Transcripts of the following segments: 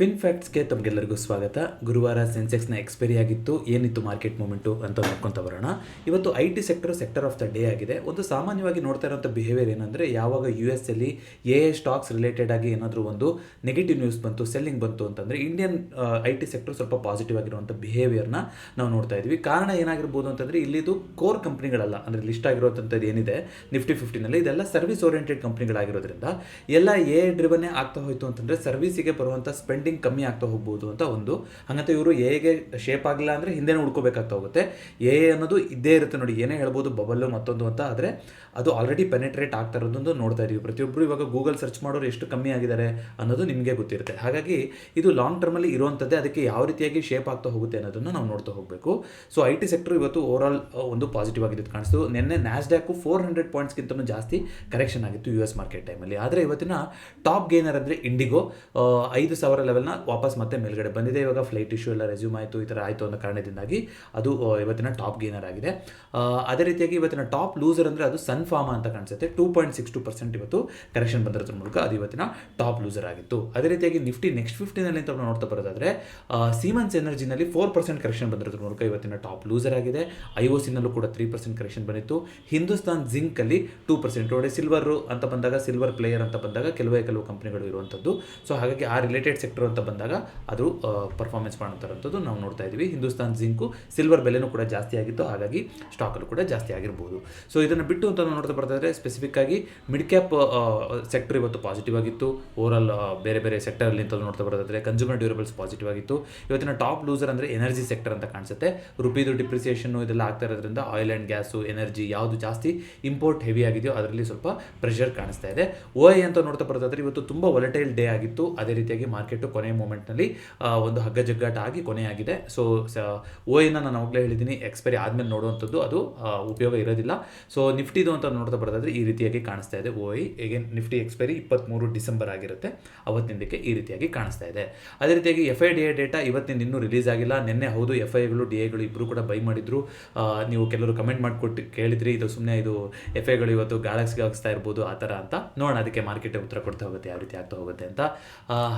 Fin ಫ್ಯಾಕ್ಟ್ಸ್ಗೆ ತಮಗೆಲ್ಲರಿಗೂ ಸ್ವಾಗತ. ಗುರುವಾರ ಸೆನ್ಸೆಕ್ಸ್ನ ಎಕ್ಸ್ಪೈರಿ ಆಗಿತ್ತು. ಏನಿತ್ತು ಮಾರ್ಕೆಟ್ ಮೂಮೆಂಟು ಅಂತ ನೋಡ್ಕೊತ ಬರೋಣ. ಇವತ್ತು IT sector of the day ಆಗಿದೆ. ಒಂದು ಸಾಮಾನ್ಯವಾಗಿ ನೋಡ್ತಾ ಇರೋಂಥ ಬಿಹೇವಿಯರ್ ಏನಂದರೆ, ಯಾವಾಗ US ಅಲ್ಲಿ ಸ್ಟಾಕ್ಸ್ ರಿಲೇಟೆಡ್ ಆಗಿ ಏನಾದರೂ ಒಂದು ನೆಗೆಟಿವ್ ನ್ಯೂಸ್ ಬಂತು, ಸೆಲ್ಲಿಂಗ್ ಬಂತು ಅಂತಂದರೆ ಇಂಡಿಯನ್ IT ಸೆಕ್ಟರ್ ಸ್ವಲ್ಪ ಪಾಸಿಟಿವ್ ಆಗಿರುವಂಥ ಬಿಹೇವಿಯರ್ನ ನಾವು ನೋಡ್ತಾ ಇದ್ವಿ. ಕಾರಣ ಏನಾಗಿರ್ಬೋದು ಅಂತಂದರೆ, ಇಲ್ಲಿದು ಕೋರ್ ಕಂಪ್ನಿಗಳಲ್ಲ, ಅಂದರೆ ಲಿಸ್ಟ್ ಆಗಿರೋಂಥದ್ದು ಏನಿದೆ ನಿಫ್ಟಿ 50ನಲ್ಲಿ, ಇದೆಲ್ಲ ಸರ್ವಿಸ್ ಓರಿಯೆಂಟೆಡ್ ಕಂಪ್ನಿಗಳಾಗಿರೋದ್ರಿಂದ ಎಲ್ಲ ಡ್ರಿವನ್ನೇ ಆಗ್ತಾ ಹೋಯಿತು ಅಂತಂದರೆ ಸರ್ವಿಸಿಗೆ ಬರುವಂಥ ಸ್ಪೆಂಡಿಂಗ್ ಕಮ್ಮಿ ಆಗ್ತಾ ಹೋಗ್ಬೋದು ಅಂತ ಒಂದು. ಹಾಗಂತ ಇವರು ಎಗೆ ಶೇಪ್ ಆಗಿಲ್ಲ ಅಂದರೆ ಹಿಂದೆನೇ ಉಳ್ಕೋಬೇಕಾಗ್ತಾ ಹೋಗುತ್ತೆ. ಅನ್ನೋದು ಇದ್ದೇ ಇರುತ್ತೆ ನೋಡಿ, ಏನೇ ಹೇಳ್ಬೋದು ಬಬಲ್ಲು ಮತ್ತೊಂದು ಅಂತ, ಆದರೆ ಅದು ಆಲ್ರೆಡಿ ಪೆನೆಟ್ರೇಟ್ ಆಗ್ತಾ ಇರೋದೊಂದು ನೋಡ್ತಾ ಇದೀವಿ. ಪ್ರತಿಯೊಬ್ಬರು ಇವಾಗ ಗೂಗಲ್ ಸರ್ಚ್ ಮಾಡೋರು ಎಷ್ಟು ಕಮ್ಮಿ ಆಗಿದ್ದಾರೆ ಅನ್ನೋದು ನಿಮಗೆ ಗೊತ್ತಿರುತ್ತೆ. ಹಾಗಾಗಿ ಇದು ಲಾಂಗ್ ಟರ್ಮಲ್ಲಿ ಇರುವಂಥದ್ದೇ, ಅದಕ್ಕೆ ಯಾವ ರೀತಿಯಾಗಿ ಶೇಪ್ ಆಗ್ತಾ ಹೋಗುತ್ತೆ ಅನ್ನೋದನ್ನು ನಾವು ನೋಡ್ತಾ ಹೋಗಬೇಕು. ಸೊ IT ಸೆಕ್ಟರ್ ಇವತ್ತು ಓವರಾಲ್ ಒಂದು ಪಾಸಿಟಿವ್ ಆಗಿದ್ದು ಕಾಣಿಸ್ತು. ನಿನ್ನೆ ನ್ಯಾಸ್ಡ್ಯಾಕು 400 ಪಾಯಿಂಟ್ಸ್ಗಿಂತಲೂ ಜಾಸ್ತಿ ಕರೆಕ್ಷನ್ ಆಗಿತ್ತು US ಮಾರ್ಕೆಟ್ ಟೈಮಲ್ಲಿ. ಆದರೆ ಇವತ್ತಿನ ಟಾಪ್ ಗೇನರ್ ಅಂದರೆ ಇಂಡಿಗೋ 5,000 ಲೆವೆಲ್ನ ವಾಪಸ್ ಮತ್ತೆ ಮೇಲ್ಗಡೆ ಬಂದಿದೆ. ಇವಾಗ ಫ್ಲೈಟ್ ಇಶ್ಯೂ ಎಲ್ಲ ರೆಸ್ಯೂಮ್ ಆಯಿತು, ಈ ಥರ ಆಯಿತು ಅನ್ನೋ ಕಾರಣದಿಂದಾಗಿ ಅದು ಇವತ್ತಿನ ಟಾಪ್ ಗೇನರ್ ಆಗಿದೆ. ಅದೇ ರೀತಿಯಾಗಿ ಇವತ್ತಿನ ಟಾಪ್ ಲೂಸರ್ ಅಂದರೆ ಅದು ಸನ್ ಫಾರ್ಮಾ ಅಂತ ಕಾಣಿಸುತ್ತೆ. 2.62% ಇವತ್ತು ಕರೆಕ್ಷನ್ ಬಂದಿರೋದ್ರ ಮೂಲಕ ಅದು ಇವತ್ತಿನ ಟಾಪ್ ಲೂಸರ್ ಆಗಿತ್ತು. ಅದೇ ರೀತಿಯಾಗಿ ನಿಫ್ಟಿ ನೆಕ್ಸ್ಟ್ 50ನಲ್ಲಿ ಅಂತ ನೋಡ್ತಾ ಬರೋದಾದರೆ, ಸೀಮನ್ಸ್ ಎನರ್ಜಿನಲ್ಲಿ 4% ಕರೆಕ್ಷನ್ ಬಂದಿರೋದ್ರ ಮೂಲಕ ಇವತ್ತಿನ ಟಾಪ್ ಲೂಸರ್ ಆಗಿದೆ. IOCನಲ್ಲೂ ಕೂಡ 3% ಕರೆಕ್ಷನ್ ಬಂದಿತ್ತು. ಹಿಂದೂಸ್ತಾನ್ ಜಿಂಕಲ್ಲಿ 2%. ನೋಡಿ, ಸಿಲ್ವರು ಅಂತ ಬಂದಾಗ, ಸಿಲ್ವರ್ ಪ್ಲೇಯರ್ ಅಂತ ಬಂದಾಗ ಕೆಲವು ಕಂಪ್ನಿಗಳು ಇರುವಂಥದ್ದು. ಸೊ ಹಾಗಾಗಿ ಆ ರಿಲೇಟೆಡ್ ಸೆಕ್ಟರ್ ಅಂತ ಬಂದಾಗ ಅದು ಪರ್ಫಾರ್ಮೆನ್ಸ್ ಮಾಡುವಂಥದ್ದು ನಾವು ನೋಡ್ತಾ ಇದ್ದೀವಿ. ಹಿಂದೂಸ್ತಾನ್ ಜಿಂಕು ಸಿಲ್ವರ್ ಬೆಲೆನೂ ಕೂಡ ಜಾಸ್ತಿ ಆಗಿತ್ತು, ಹಾಗಾಗಿ ಸ್ಟಾಕಲ್ಲೂ ಕೂಡ ಜಾಸ್ತಿ ಆಗಿರ್ಬೋದು. ಸೊ ಇದನ್ನು ಬಿಟ್ಟು ಅಂತ ನೋಡ್ತಾ ಬರ್ತಾಯಿದ್ರೆ, ಸ್ಪೆಸಿಫಿಕ್ ಆಗಿ ಮಿಡ್ ಕ್ಯಾಪ್ ಸೆಕ್ಟರ್ ಇವತ್ತು ಪಾಸಿಟಿವ್ ಆಗಿತ್ತು. ಓವರಾಲ್ ಬೇರೆ ಸೆಕ್ಟರಲ್ಲಿ ಅಂತ ನೋಡ್ತಾ ಬರೋದಾದರೆ ಕನ್ಸ್ಯೂಮರ್ ಡ್ಯೂರಬಲ್ಸ್ ಪಾಸಿಟಿವ್ ಆಗಿತ್ತು. ಇವತ್ತಿನ ಟಾಪ್ ಲೂಸರ್ ಅಂದರೆ ಎನರ್ಜಿ ಸೆಕ್ಟರ್ ಅಂತ ಕಾಣಿಸುತ್ತೆ. ರುಪಿದು ಡಿಪ್ರಿಸಿಯೇಷನ್ ಇದೆಲ್ಲ ಆಗ್ತಾ ಇರೋದ್ರಿಂದ ಆಯಿಲ್ ಆ್ಯಂಡ್ ಗ್ಯಾಸು, ಎನರ್ಜಿ ಯಾವುದು ಜಾಸ್ತಿ ಇಂಪೋರ್ಟ್ ಹೆವಿ ಆಗಿದೆಯೋ ಅದರಲ್ಲಿ ಸ್ವಲ್ಪ ಪ್ರೆಷರ್ ಕಾಣಿಸ್ತಾ ಇದೆ. OI ಅಂತ ನೋಡ್ತಾ ಬರೋದಾದರೆ ಇವತ್ತು ತುಂಬ ವಾಲಟೈಲ್ ಡೇ ಆಗಿತ್ತು. ಅದೇ ರೀತಿಯಾಗಿ ಮಾರ್ಕೆಟು ಕೊನೆಯ ಮೂಮೆಂಟ್ನಲ್ಲಿ ಒಂದು ಹಗ್ಗ ಜಗ್ಗಾಟ ಆಗಿ ಕೊನೆಯಾಗಿದೆ. ಸೊ OIನ ನಾನು ಅವಾಗಲೇ ಹೇಳಿದ್ದೀನಿ, ಎಕ್ಸ್ಪೈರಿ ಆದಮೇಲೆ ನೋಡುವಂಥದ್ದು ಅದು ಉಪಯೋಗ ಇರೋದಿಲ್ಲ. ಸೊ ನಿಫ್ಟಿದು ಅಂತ ನೋಡ್ತಾ ಬರೋದಾದರೆ ಈ ರೀತಿಯಾಗಿ ಕಾಣಿಸ್ತಾ ಇದೆ. OI ಏಗೇನ್ ನಿಫ್ಟಿ ಎಕ್ಸ್ಪೈರಿ 23 ಡಿಸೆಂಬರ್ ಆಗಿರುತ್ತೆ, ಅವತ್ತಿನದಕ್ಕೆ ಈ ರೀತಿಯಾಗಿ ಕಾಣಿಸ್ತಾ ಇದೆ. ಅದೇ ರೀತಿಯಾಗಿ FIDI ಡೇಟಾ ಇವತ್ತಿನ ಇನ್ನೂ ರಿಲೀಸ್ ಆಗಿಲ್ಲ. ನಿನ್ನೆ ಹೌದು FIಗಳು DIಗಳು ಇಬ್ಬರು ಕೂಡ ಬೈ ಮಾಡಿದ್ರು. ನೀವು ಕೆಲವರು ಕಮೆಂಟ್ ಮಾಡಿಕೊಟ್ಟು ಕೇಳಿದ್ರಿ, ಇದು ಸುಮ್ಮನೆ ಇದು FIಗಳು ಇವತ್ತು ಗಾಳಕ್ಸ್ಗೆ ಹಾಕ್ಸ್ತಾ ಇರ್ಬೋದು ಆ ಥರ ಅಂತ. ನೋಡೋಣ, ಅದಕ್ಕೆ ಮಾರ್ಕೆಟ್ ಉತ್ತರ ಕೊಡ್ತಾ ಹೋಗುತ್ತೆ ಯಾವ ರೀತಿ ಆಗ್ತಾ ಹೋಗುತ್ತೆ ಅಂತ.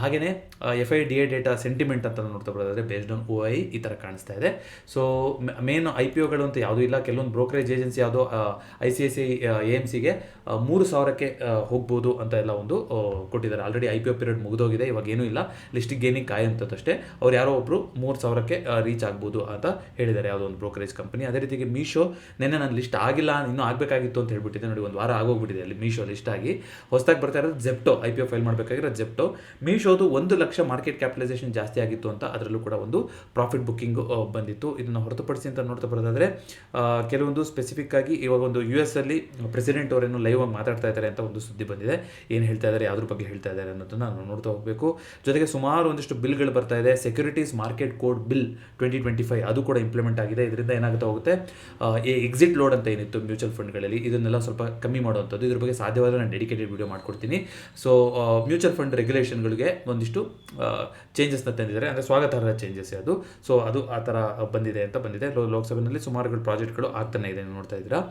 ಹಾಗೆಯೇ FIDI ಡೇಟಾ ಸೆಂಟಿಮೆಂಟ್ ಅಂತ ನೋಡ್ತಾ ಬರೋದಾದರೆ ಬೇಸ್ಡ್ ಆನ್ OI ಈ ಥರ ಕಾಣಿಸ್ತಾ ಇದೆ. ಸೊ ಮೇನ್ IPOಗಳು ಅಂತ ಯಾವುದೂ ಇಲ್ಲ. ಕೆಲವೊಂದು ಬ್ರೋಕರೇಜ್ ಏಜೆನ್ಸಿ ಯಾವುದೋ ICICI AMCಗೆ 3,000ಕ್ಕೆ ಹೋಗ್ಬೋದು ಅಂತ ಎಲ್ಲ ಒಂದು ಕೊಟ್ಟಿದ್ದಾರೆ. ಆಲ್ರೆಡಿ IPO ಪೀರಿಯಡ್ ಮುಗಿದೋಗಿದೆ, ಇವಾಗ ಏನೂ ಇಲ್ಲ, ಲಿಸ್ಟಿಗೆ ಗೇನಿಂಗ್ ಕಾಯುವಂಥದ್ದಷ್ಟೇ. ಅವ್ರು ಯಾರೋ ಒಬ್ಬರು 3,000ಕ್ಕೆ ರೀಚ್ ಆಗ್ಬೋದು ಅಂತ ಹೇಳಿದ್ದಾರೆ, ಯಾವುದೋ ಒಂದು ಬ್ರೋಕರೇಜ್ ಕಂಪನಿ. ಅದೇ ರೀತಿಗೆ ಮೀಶೋ ನಿನ್ನೆ ನನ್ನ ಲಿಸ್ಟ್ ಆಗಿಲ್ಲ, ಇನ್ನೂ ಆಗಬೇಕಾಗಿತ್ತು ಅಂತ ಹೇಳ್ಬಿಟ್ಟಿದೆ. ನೋಡಿ, ಒಂದು ವಾರ ಆಗೋಗ್ಬಿಟ್ಟಿದೆ ಅಲ್ಲಿ ಮೀಶೋ ಲಿಸ್ಟ್ ಆಗಿ. ಹೊಸದಾಗಿ ಬರ್ತಾ ಇರೋದು ಜೆಪ್ಟೋ, IPO ಫೈಲ್ ಮಾಡಬೇಕಾಗಿರೋ ಜೆಪ್ಟೋ. ಮೀಶೋದು 1 ಲಕ್ಷ ಮಾರ್ಕೆಟ್ ಕ್ಯಾಪಿಟಲೈಸೇಷನ್ ಜಾಸ್ತಿ ಆಗಿತ್ತು ಅಂತ, ಅದರಲ್ಲೂ ಕೂಡ ಒಂದು ಪ್ರಾಫಿಟ್ ಬುಕ್ಕಿಂಗ್ ಬಂದಿತ್ತು. ಇದನ್ನು ಹೊರತುಪಡಿಸಿ ಅಂತ ನೋಡ್ತಾ ಬರೋದಾದರೆ ಕೆಲವೊಂದು ಸ್ಪೆಸಿಫಿಕ್ ಆಗಿ ಇವಾಗ ಒಂದು US ಅಲ್ಲಿ ಪ್ರೆಸಿಡೆಂಟ್ ಅವರೇನು ಲೈವ್ ಆಗಿ ಮಾತಾಡ್ತಾ ಇದ್ದಾರೆ ಅಂತ ಒಂದು ಸುದ್ದಿ ಬಂದಿದೆ. ಏನು ಹೇಳ್ತಾ ಇದ್ದಾರೆ, ಯಾವ್ದ್ರ ಬಗ್ಗೆ ಹೇಳ್ತಾ ಇದ್ದಾರೆ ಅನ್ನೋದನ್ನು ನಾವು ನೋಡ್ತಾ ಹೋಗಬೇಕು. ಜೊತೆಗೆ ಸುಮಾರು ಒಂದಿಷ್ಟು ಬಿಲ್ಗಳು ಬರ್ತಾ ಇದೆ. ಸೆಕ್ಯೂರಿಟೀಸ್ ಮಾರ್ಕೆಟ್ ಕೋಡ್ ಬಿಲ್ 2025 ಅದು ಕೂಡ ಇಂಪ್ಲಿಮೆಂಟ್ ಆಗಿದೆ. ಇದರಿಂದ ಏನಾಗ್ತಾ ಹೋಗುತ್ತೆ, ಎಕ್ಸಿಟ್ ಲೋಡ್ ಅಂತ ಏನಿತ್ತು ಮ್ಯೂಚುವಲ್ ಫಂಡ್ಗಳಲ್ಲಿ, ಇದನ್ನೆಲ್ಲ ಸ್ವಲ್ಪ ಕಮ್ಮಿ ಮಾಡುವಂಥದ್ದು. ಇದ್ರ ಬಗ್ಗೆ ಸಾಧ್ಯವಾದರೆ ನಾನು ಡೆಡಿಕೇಟೆಡ್ ವಿಡಿಯೋ ಮಾಡ್ಕೊಡ್ತೀನಿ. ಸೊ ಮ್ಯೂಚುವಲ್ ಫಂಡ್ ರೆಗ್ಯುಲೇಷನ್ಗಳಿಗೆ ಒಂದಿಷ್ಟು ಚೇಂಜಸ್ನ ತಂದಿದ್ದಾರೆ, ಅಂದರೆ ಸ್ವಾಗತಾರ್ಹ ಚೇಂಜಸ್ ಅದು. ಸೊ ಅದು ಆ ಥರ ಬಂದಿದೆ. ಲೋಕಸಭೆಯಲ್ಲಿ ಸುಮಾರುಗಳು ಪ್ರಾಜೆಕ್ಟ್ಗಳು ಆಗ್ತಾನೆ ಇದೆ, ನೋಡ್ತಾ ಇದ್ದೀರಾ.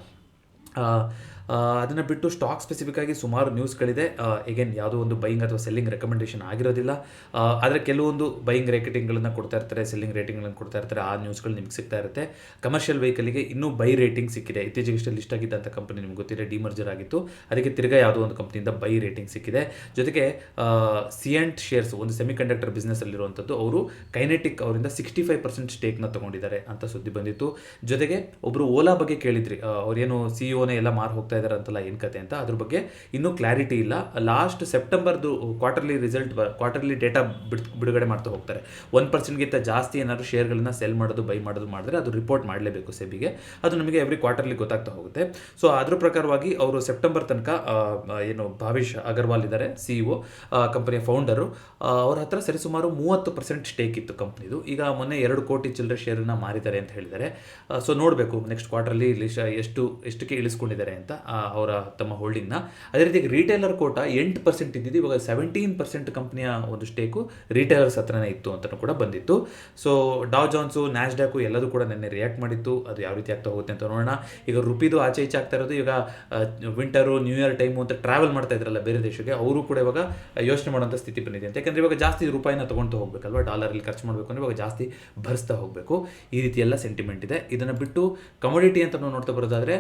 ಅದನ್ನು ಬಿಟ್ಟು ಸ್ಟಾಕ್ ಸ್ಪೆಸಿಫಿಕ್ ಆಗಿ ಸುಮಾರು ನ್ಯೂಸ್ಗಳಿದೆ. ಎಗೇನ್ ಯಾವುದೋ ಒಂದು ಬೈಯಿಂಗ್ ಅಥವಾ ಸೆಲ್ಲಿಂಗ್ ರೆಕಮೆಂಡೇಷನ್ ಆಗಿರೋದಿಲ್ಲ, ಆದರೆ ಕೆಲವೊಂದು ಬೈಯಿಂಗ್ ರೇಟಿಂಗ್ಗಳನ್ನು ಕೊಡ್ತಾ ಇರ್ತಾರೆ, ಸೆಲ್ಲಿಂಗ್ ರೇಟಿಂಗ್ಗಳನ್ನು ಕೊಡ್ತಾ ಇರ್ತಾರೆ. ಆ ನ್ಯೂಸ್ಗಳು ನಿಮ್ಗೆ ಸಿಗ್ತಾ ಇರುತ್ತೆ. ಕಮರ್ಷಿಯಲ್ ವೆಹಿಕಲ್ಗೆ ಇನ್ನೂ ಬೈ ರೇಟಿಂಗ್ ಸಿಕ್ಕಿದೆ. ಇತ್ತೀಚೆಗೆ ಲಿಸ್ಟ್ ಆಗಿದ್ದಂಥ ಕಂಪನಿ ನಿಮ್ಗೆ ಗೊತ್ತಿದೆ, ಡಿಮರ್ಜರ್ ಆಗಿತ್ತು, ಅದಕ್ಕೆ ತಿರ್ಗಾ ಯಾವುದೋ ಒಂದು ಕಂಪ್ನಿಯಿಂದ ಬೈ ರೇಟಿಂಗ್ ಸಿಕ್ಕಿದೆ. ಜೊತೆಗೆ ಸಿಯೆಂಟ್ ಶೇರ್ಸ್, ಒಂದು ಸೆಮಿ ಕಂಡಕ್ಟರ್ ಬಿಸ್ನೆಸ್ಸಲ್ಲಿರುವಂಥದ್ದು, ಅವರು ಕೈನೆಟಿಕ್ ಅವರಿಂದ 65% ಸ್ಟೇಕ್ನ ತೊಗೊಂಡಿದ್ದಾರೆ ಅಂತ ಸುದ್ದಿ ಬಂದಿತ್ತು. ಜೊತೆಗೆ ಒಬ್ಬರು ಓಲಾ ಬಗ್ಗೆ ಕೇಳಿದ್ರಿ, ಅವ್ರೇನು CEOನೇ ಎಲ್ಲ ಮಾರು ಹೋಗ್ತಾ ಇದ್ದಾರೆ ಅಂತಲ್ಲ, ಏನು ಕತೆ ಅಂತ, ಅದ್ರ ಬಗ್ಗೆ ಇನ್ನೂ ಕ್ಲಾರಿಟಿ ಇಲ್ಲ. ಲಾಸ್ಟ್ ಸೆಪ್ಟೆಂಬರ್ದು ಕ್ವಾರ್ಟರ್ಲಿ ಡೇಟಾ ಬಿಡುಗಡೆ ಮಾಡ್ತಾ ಹೋಗ್ತಾರೆ. 1%ಗಿಂತ ಜಾಸ್ತಿ ಏನಾದರೂ ಶೇರ್ಗಳನ್ನ ಸೆಲ್ ಮಾಡೋದು ಬೈ ಮಾಡೋದು ಮಾಡಿದ್ರೆ ಅದು ರಿಪೋರ್ಟ್ ಮಾಡಲೇಬೇಕು ಸೆಬಿಗೆ. ಅದು ನಮಗೆ ಎವ್ರಿ ಕ್ವಾರ್ಟರ್ಲಿ ಗೊತ್ತಾಗ್ತಾ ಹೋಗುತ್ತೆ. ಸೊ ಅದ್ರ ಪ್ರಕಾರವಾಗಿ ಅವರು ಸೆಪ್ಟೆಂಬರ್ ತನಕ ಏನು ಭಾವಿಶ್ ಅಗರ್ವಾಲ್ ಇದ್ದಾರೆ CEO, ಕಂಪನಿಯ ಫೌಂಡರು, ಅವ್ರ ಹತ್ರ ಸರಿಸುಮಾರು 30% ಸ್ಟೇಕ್ ಇತ್ತು ಕಂಪ್ನಿದು. ಈಗ ಮೊನ್ನೆ 2 ಕೋಟಿ ಚಿಲ್ಲರೆ ಶೇರನ್ನ ಮಾರಿದ್ದಾರೆ ಅಂತ ಹೇಳಿದ್ದಾರೆ. ಸೊ ನೋಡಬೇಕು ನೆಕ್ಸ್ಟ್ ಕ್ವಾರ್ಟರ್ಲಿ ಎಷ್ಟಕ್ಕೆ ಇಳಿಸ್ತಾರೆ ಇಳಿಸ್ಕೊಂಡಿದ್ದಾರೆ ಅಂತ ಅವರ ತಮ್ಮ ಹೋಲ್ಡಿಂಗ್ನ. ಅದೇ ರೀತಿ ರಿಟೇಲರ್ ಕೋಟ 8% ಇದ್ದಿದ್ದು ಇವಾಗ 17% ಕಂಪ್ನಿಯ ಒಂದು ಸ್ಟೇಕು ರಿಟೇಲರ್ಸ್ ಹತ್ರನೇ ಇತ್ತು ಅಂತಲೂ ಕೂಡ ಬಂದಿತ್ತು. ಸೊ ಡಾವ್ ಜೋನ್ಸು, ನ್ಯಾಸ್ಡ್ಯಾಕು ಎಲ್ಲದೂ ಕೂಡ ನಿನ್ನೆ ರಿಯಾಕ್ಟ್ ಮಾಡಿತ್ತು. ಅದು ಯಾವ ರೀತಿ ಆಗ್ತಾ ಹೋಗುತ್ತೆ ಅಂತ ನೋಡೋಣ. ಈಗ ರುಪಿದು ಆಚೆ ಈಚೆ ಆಗ್ತಾ ಇರೋದು, ಈಗ ವಿಂಟರು, ನ್ಯೂ ಇಯರ್ ಟೈಮು ಅಂತ ಟ್ರಾವೆಲ್ ಮಾಡ್ತಾ ಇದ್ರಲ್ಲ ಬೇರೆ ದೇಶಕ್ಕೆ, ಅವರು ಕೂಡ ಇವಾಗ ಯೋಚನೆ ಮಾಡೋಂಥ ಸ್ಥಿತಿ ಬಂದಿದೆ ಅಂತ. ಯಾಕಂದರೆ ಇವಾಗ ಜಾಸ್ತಿ ರೂಪಾಯಿನ ತೊಗೊಳ್ತಾ ಹೋಗ್ಬೇಕಲ್ವ, ಡಾಲರಲ್ಲಿ ಖರ್ಚು ಮಾಡಬೇಕು ಅಂದರೆ ಇವಾಗ ಜಾಸ್ತಿ ಭರಿಸ್ತಾ ಹೋಗಬೇಕು. ಈ ರೀತಿ ಎಲ್ಲ ಸೆಂಟಿಮೆಂಟ್ ಇದೆ. ಇದನ್ನು ಬಿಟ್ಟು ಕಮೋಡಿಟಿ ಅಂತ ನಾವು ನೋಡ್ತಾ ಬರೋದಾದರೆ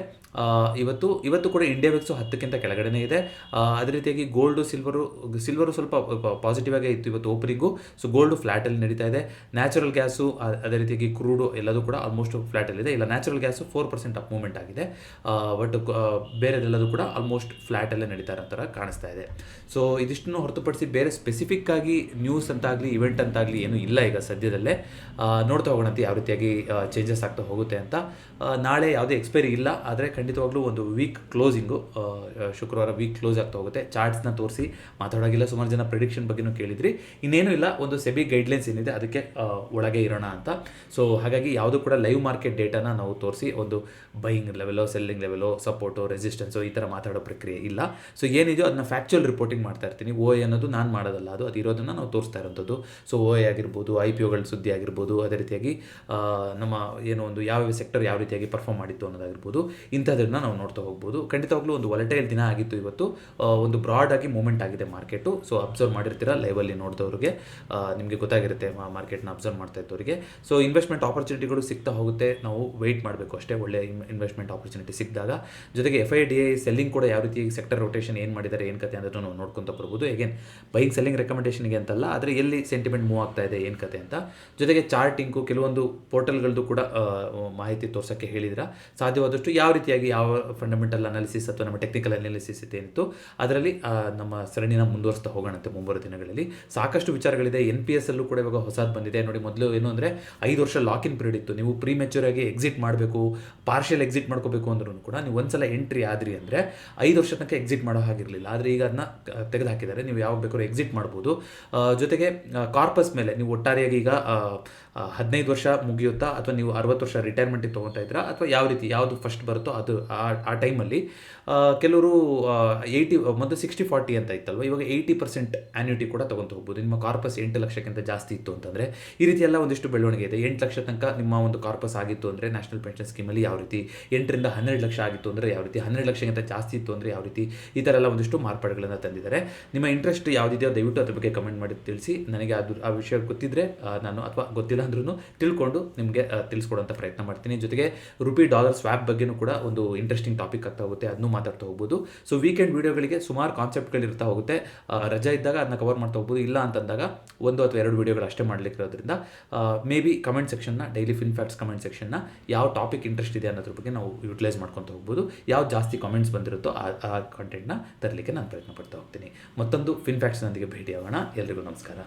ಇವತ್ತು ಕೂಡ ಇಂಡಿಯಾ ವಿಕ್ಸು 10ಕ್ಕಿಂತ ಕೆಳಗಡೆನೇ ಇದೆ. ಅದೇ ರೀತಿಯಾಗಿ ಸಿಲ್ವರು ಸ್ವಲ್ಪ ಪಾಸಿಟಿವ್ ಆಗೇ ಇತ್ತು ಇವತ್ತು ಓಪನಿಂಗು. ಸೊ ಗೋಲ್ಡು ಫ್ಲ್ಯಾಟಲ್ಲಿ ನಡೀತಾ ಇದೆ. ನ್ಯಾಚುರಲ್ ಗ್ಯಾಸು, ಅದೇ ರೀತಿಯಾಗಿ ಕ್ರೂಡು ಎಲ್ಲದೂ ಕೂಡ ಆಲ್ಮೋಸ್ಟ್ ಫ್ಲ್ಯಾಟಲ್ಲಿದೆ. ಇಲ್ಲ, ನ್ಯಾಚುರಲ್ ಗ್ಯಾಸು 4% ಅಪ್ ಮೂವ್ಮೆಂಟ್ ಆಗಿದೆ. ಬಟ್ ಬೇರೆದೆಲ್ಲದೂ ಕೂಡ ಆಲ್ಮೋಸ್ಟ್ ಫ್ಲ್ಯಾಟಲ್ಲೇ ನಡೀತಾ ಇರೋ ಥರ ಕಾಣಿಸ್ತಾ ಇದೆ. ಸೊ ಇದಿಷ್ಟನ್ನು ಹೊರತುಪಡಿಸಿ ಬೇರೆ ಸ್ಪೆಸಿಫಿಕ್ ಆಗಿ ನ್ಯೂಸ್ ಅಂತಾಗಲಿ ಇವೆಂಟ್ ಅಂತಾಗಲಿ ಏನೂ ಇಲ್ಲ ಈಗ ಸದ್ಯದಲ್ಲೇ. ನೋಡ್ತಾ ಹೋಗೋಣ ಅಂತ ಯಾವ ರೀತಿಯಾಗಿ ಚೇಂಜಸ್ ಆಗ್ತಾ ಹೋಗುತ್ತೆ ಅಂತ. ನಾಳೆ ಯಾವುದೇ ಎಕ್ಸ್ಪೈರಿ ಇಲ್ಲ, ಆದರೆ ಖಂಡಿತವಾಗ್ಲೂ ಒಂದು ವೀಕ್ ಕ್ಲೋಸಿಂಗು, ಶುಕ್ರವಾರ ವೀಕ್ ಕ್ಲೋಸ್ ಆಗ್ತಾ ಹೋಗುತ್ತೆ. ಚಾರ್ಟ್ಸ್ನ ತೋರಿಸಿ ಮಾತಾಡೋಗಿಲ್ಲ. ಸುಮಾರು ಜನ ಪ್ರಿಡಿಕ್ಷನ್ ಬಗ್ಗೆನೂ ಕೇಳಿದ್ರಿ. ಇನ್ನೇನು ಇಲ್ಲ, ಒಂದು ಸೆಬಿ ಗೈಡ್ಲೈನ್ಸ್ ಏನಿದೆ ಅದಕ್ಕೆ ಒಳಗೆ ಇರೋಣ ಅಂತ. ಸೊ ಹಾಗಾಗಿ ಯಾವುದೂ ಕೂಡ ಲೈವ್ ಮಾರ್ಕೆಟ್ ಡೇಟಾನ ನಾವು ತೋರಿಸಿ ಒಂದು ಬೈಯಿಂಗ್ ಲೆವೆಲೋ, ಸೆಲ್ಲಿಂಗ್ ಲೆವೆಲೋ, ಸಪೋರ್ಟು, ರೆಸಿಸ್ಟೆನ್ಸು ಈ ಥರ ಮಾತಾಡೋ ಪ್ರಕ್ರಿಯೆ ಇಲ್ಲ. ಸೊ ಏನಿದೆಯೋ ಅದನ್ನ ಫ್ಯಾಕ್ಚುಯಲ್ ರಿಪೋರ್ಟಿಂಗ್ ಮಾಡ್ತಾ ಇರ್ತೀನಿ. OA ಅನ್ನೋದು ನಾನು ಮಾಡೋದಲ್ಲ, ಅದು ಇರೋದನ್ನು ನಾವು ತೋರಿಸ್ತಾ ಇರೋಂಥದ್ದು. ಸೊ OA ಆಗಿರ್ಬೋದು, IPOಗಳ ಸುದ್ದಿ ಆಗಿರ್ಬೋದು, ಅದೇ ರೀತಿಯಾಗಿ ನಮ್ಮ ಏನೋ ಒಂದು ಯಾವ ಸೆಕ್ಟರ್ ಯಾವ ರೀತಿಯಾಗಿ ಪರ್ಫಾರ್ಮ್ ಮಾಡಿತ್ತು ಅನ್ನೋದಾಗಿರ್ಬೋದು, ಇಂಥದನ್ನ ನಾವು ನೋಡ್ತಾ ಹೋಗ್ಬೋದು. ಖಂಡಿತವಾಗ್ಲೂ ಒಂದು ವಾಲಟೈಲ್ ದಿನ ಆಗಿತ್ತು ಇವತ್ತು. ಒಂದು ಬ್ರಾಡ್ ಆಗಿ ಮೂವ್ಮೆಂಟ್ ಆಗಿದೆ ಮಾರ್ಕೆಟು. ಸೊ ಅಬ್ಸರ್ವ್ ಮಾಡಿರ್ತೀರ ಲೈವಲ್ಲಿ ನೋಡಿದವ್ರಿಗೆ ನಿಮಗೆ ಗೊತ್ತಾಗಿರುತ್ತೆ, ಮಾರ್ಕೆಟ್ನ ಅಬ್ಸರ್ವ್ ಮಾಡ್ತಾ ಇದ್ದವರಿಗೆ. ಸೊ ಇನ್ವೆಸ್ಟ್ಮೆಂಟ್ ಆಪರ್ಚುನಿಟಿಗಳು ಸಿಗ್ತಾ ಹೋಗುತ್ತೆ. ನಾವು ವೆಯ್ಟ್ ಮಾಡಬೇಕು ಅಷ್ಟೇ, ಒಳ್ಳೆ ಇನ್ವೆಸ್ಟ್ಮೆಂಟ್ ಆಪರ್ಚುನಿಟಿ ಸಿಕ್ಕಿದಾಗ. ಜೊತೆಗೆ FIDI ಸೆಲ್ಲಿಂಗ್ ಕೂಡ ಯಾವ ರೀತಿ ಸೆಕ್ಟರ್ ರೊಟೇಷನ್ ಏನು ಮಾಡಿದ್ದಾರೆ, ಏನು ಕತೆ ಅನ್ನೋದನ್ನು ನಾವು ನೋಡ್ಕೊತ ಬರ್ಬೋದು. ಹೇಗೇನು ಬೈಯಿಂಗ್ ಸೆಲ್ಲಿಂಗ್ ರೆಕಮೆಂಡೇಷನ್ಗೆ ಅಂತಲ್ಲ, ಆದರೆ ಎಲ್ಲಿ ಸೆಂಟಿಮೆಂಟ್ ಮೂವ್ ಆಗ್ತಾ ಇದೆ, ಏನು ಕತೆ ಅಂತ. ಜೊತೆಗೆ ಚಾರ್ಟಿಂಗು, ಕೆಲವೊಂದು ಪೋರ್ಟಲ್ಗಳದ್ದು ಕೂಡ ಮಾಹಿತಿ ತೋರ್ಸೋಕ್ಕೆ ಹೇಳಿದ್ರೆ ಸಾಧ್ಯವಾದಷ್ಟು ಯಾವ ರೀತಿಯಾಗಿ ಯಾವ ಫಂಡಮೆಂಟಲ್ ಅನಾಲಿಸಿಸ್ ಅಥವಾ ನಮ್ಮ ಟೆಕ್ನಿಕಲ್ ಅನಾಲಿಸಿಸ್ ಏನಿತ್ತು ಅದರಲ್ಲಿ ನಮ್ಮ ಸರಣಿನ ಮುಂದುವರಿಸ್ತಾ ಹೋಗೋಣಂತೆ ಮುಂಬರುವ ದಿನಗಳಲ್ಲಿ. ಸಾಕಷ್ಟು ವಿಚಾರಗಳಿದೆ. NPS ಅಲ್ಲೂ ಕೂಡ ಇವಾಗ ಹೊಸದು ಬಂದಿದೆ ನೋಡಿ. ಮೊದಲು ಏನು ಅಂದರೆ 5 ವರ್ಷ ಲಾಕಿನ್ ಪೀರಿಯಡ್ ಇತ್ತು. ನೀವು ಪ್ರೀಮೆಚ್ಯೂರ್ ಆಗಿ ಎಕ್ಸಿಟ್ ಮಾಡಬೇಕು, ಪಾರ್ಷಿಯಲ್ ಎಕ್ಸಿಟ್ ಮಾಡ್ಕೋಬೇಕು ಅಂದ್ರೂ ಕೂಡ ನೀವು ಒಂದ್ಸಲ ಎಂಟ್ರಿ ಆದ್ರಿ ಅಂದರೆ 5 ವರ್ಷ ತನಕ ಎಕ್ಸಿಟ್ ಮಾಡೋ ಹಾಗಿರಲಿಲ್ಲ. ಆದರೆ ಈಗ ಅದನ್ನ ತೆಗೆದು ಹಾಕಿದ್ದಾರೆ. ನೀವು ಯಾವಾಗ ಬೇಕಾದ್ರೂ ಎಕ್ಸಿಟ್ ಮಾಡ್ಬೋದು. ಜೊತೆಗೆ ಕಾರ್ಪಸ್ ಮೇಲೆ ನೀವು ಒಟ್ಟಾರೆಯಾಗಿ ಈಗ 15 ವರ್ಷ ಮುಗಿಯುತ್ತಾ ಅಥವಾ ನೀವು 60 ವರ್ಷ ರಿಟೈರ್ಮೆಂಟಿಗೆ ತೊಗೊತಾ ಇದ್ದೀರಾ ಅಥವಾ ಯಾವ ರೀತಿ ಯಾವುದು ಫಸ್ಟ್ ಬರುತ್ತೋ ಅದು ಆ ಟೈಮಲ್ಲಿ ಕೆಲವರು 80 ಮೊದಲು 60-40 ಅಂತ ಇತ್ತಲ್ವ, ಇವಾಗ 80% ಆ್ಯನ್ಯುಟಿ ಕೂಡ ತೊಗೊತ ಹೋಗ್ಬೋದು. ನಿಮ್ಮ ಕಾರ್ಪಸ್ 8 ಲಕ್ಷಕ್ಕಿಂತ ಜಾಸ್ತಿ ಇತ್ತು ಅಂತಂದರೆ ಈ ರೀತಿ ಎಲ್ಲ ಒಂದಿಷ್ಟು ಬೆಳವಣಿಗೆ ಇದೆ. 8 ಲಕ್ಷ ತನಕ ನಿಮ್ಮ ಒಂದು ಕಾರ್ಪಸ್ ಆಗಿತ್ತು ಅಂದರೆ ನ್ಯಾಷನಲ್ ಪೆನ್ಷನ್ ಸ್ಕೀಮಲ್ಲಿ ಯಾವ ರೀತಿ, 8ರಿಂದ 12 ಲಕ್ಷ ಆಗಿತ್ತು ಅಂದರೆ ಯಾವ ರೀತಿ, 12 ಲಕ್ಷಕ್ಕಿಂತ ಜಾಸ್ತಿ ಇತ್ತು ಅಂದರೆ ಯಾವ ರೀತಿ, ಈ ಥರ ಎಲ್ಲ ಒಂದಿಷ್ಟು ಮಾರ್ಪಾಡುಗಳನ್ನು ತಂದಿದ್ದಾರೆ. ನಿಮ್ಮ ಇಂಟ್ರೆಸ್ಟ್ ಯಾವುದಿದೆಯೋ ದಯವಿಟ್ಟು ಅದ್ರ ಬಗ್ಗೆ ಕಮೆಂಟ್ ಮಾಡಿ ತಿಳಿಸಿ. ನನಗೆ ಆ ವಿಷಯ ಗೊತ್ತಿದ್ದರೆ ನಾನು ಅಥವಾ ಗೊತ್ತಿಲ್ಲ ಅಂದ್ರೂ ತಿಳ್ಕೊಂಡು ನಿಮಗೆ ತಿಳಿಸ್ಕೊಡೋಂಥ ಪ್ರಯತ್ನ ಮಾಡ್ತೀನಿ. ಜೊತೆಗೆ ರುಪಿ ಡಾಲರ್ ಸ್ವ್ಯಾಪ್ ಬಗ್ಗೆನೂ ಕೂಡ ಒಂದು ಇಂಟ್ರೆಸ್ಟಿಂಗ್ ಟಾಪಿಕ್ ಆಗ್ತಾ ಹೋಗುತ್ತೆ, ಅದನ್ನು ಮಾತಾಡ್ತಾ ಹೋಗ್ಬೋದು. ಸೊ ವೀಕೆಂಡ್ ವೀಡಿಯೋಗಳಿಗೆ ಸುಮಾರು ಕಾನ್ಸೆಪ್ಟ್ಗಳು ಇರ್ತಾ ಹೋಗುತ್ತೆ. ರಜಾ ಇದ್ದಾಗ ಅದನ್ನ ಕವರ್ ಮಾಡ್ತಾ ಹೋಗ್ಬೋದು. ಇಲ್ಲ ಅಂತಂದಾಗ 1 ಅಥವಾ 2 ವೀಡಿಯೋಗಳು ಅಷ್ಟೇ ಮಾಡಲಿಕ್ಕಿರೋದ್ರಿಂದ ಮೇ ಬಿ ಕಮೆಂಟ್ ಸೆಕ್ಷನ್ನ, ಡೈಲಿ ಫಿನ್ ಫ್ಯಾಕ್ಟ್ಸ್ ಕಮೆಂಟ್ ಸೆಕ್ಷನ್ನ ಯಾವ ಟಾಪಿಕ್ ಇಂಟ್ರೆಸ್ಟ್ ಇದೆ ಅನ್ನೋದ್ರ ಬಗ್ಗೆ ನಾವು ಯುಟಿಲೈಸ್ ಮಾಡ್ಕೊತ ಹೋಗ್ಬೋದು. ಯಾವ ಜಾಸ್ತಿ ಕಾಮೆಂಟ್ಸ್ ಬಂದಿರುತ್ತೋ ಆ ಕಂಟೆಂಟ್ನ ತರಲಿಕ್ಕೆ ನಾನು ಪ್ರಯತ್ನ ಪಡ್ತಾ ಹೋಗ್ತೀನಿ. ಮತ್ತೊಂದು ಫಿನ್ ಫ್ಯಾಕ್ಟ್ಸ್ನೊಂದಿಗೆ ಭೇಟಿಯಾಗೋಣ. ಎಲ್ರಿಗೂ ನಮಸ್ಕಾರ.